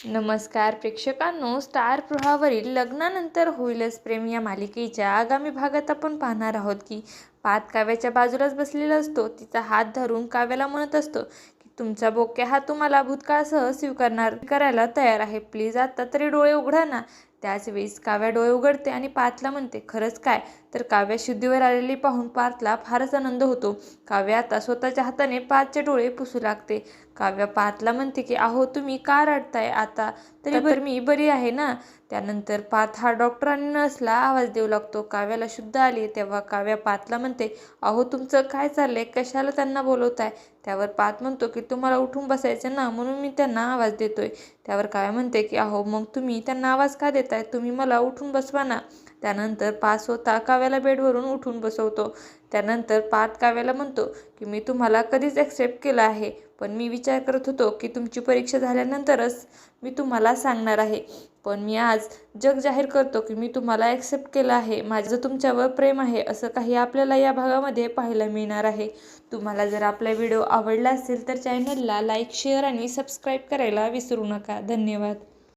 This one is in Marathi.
नमस्कार प्रेक्षकांनो, स्टार प्रवाहावरील लग्नानंतर होईलच प्रेम या मालिकेच्या आगामी भागात आपण पाहणार आहोत की पात काव्याच्या बाजूलाच बसलेला असतो. तिचा हात धरून काव्याला म्हणत असतो की तुमचा बोक्या हा तुम्हाला भूतकाळासह करायला तयार आहे. प्लीज आता तरी डोळे उघडा ना. त्याच वेळेस काव्या डोळे उघडते आणि पार्थला म्हणते, खरंच काय? तर काव्या शुद्धीवर आलेली पाहून पार्थला फारच आनंद होतो. काव्या आता स्वतःच्या हाताने पार्थचे डोळे पुसू लागते. काव्या पार्थला म्हणते की अहो तुम्ही का रडताय? आता तरी मी बरी आहे ना. त्यानंतर पार्थ हा डॉक्टर आणि नर्सला आवाज देऊ लागतो. काव्याला शुद्ध आली तेव्हा काव्या पार्थला म्हणते, अहो तुमचं काय चाललंय? कशाला त्यांना बोलवताय? त्यावर पार्थ म्हणतो की तुम्हाला उठून बसायचं ना, म्हणून मी त्यांना आवाज देतोय. त्यावर काव्या म्हणते की अहो मग तुम्ही त्यांना आवाज का देताय? तुम्ही मला उठून बसवा ना. त्यानंतर पार्थ स्वतः काव्याला बेडवरून उठून बसवतो. त्यानंतर पार्थ काव्याला म्हणतो की मी तुम्हाला कधीच ॲक्सेप्ट केलं आहे, पण मी विचार करत होतो की तुमची परीक्षा झाल्यानंतरच मी तुम्हाला सांगणार आहे. पण मी आज जग जाहीर करतो की मी तुम्हाला ॲक्सेप्ट केलं आहे. माझं तुमच्यावर प्रेम आहे. असं काही आपल्याला या भागामध्ये पाहायला मिळणार आहे. तुम्हाला जर आपला व्हिडिओ आवडला असेल तर चॅनलला लाईक, शेअर आणि सबस्क्राईब करायला विसरू नका. धन्यवाद.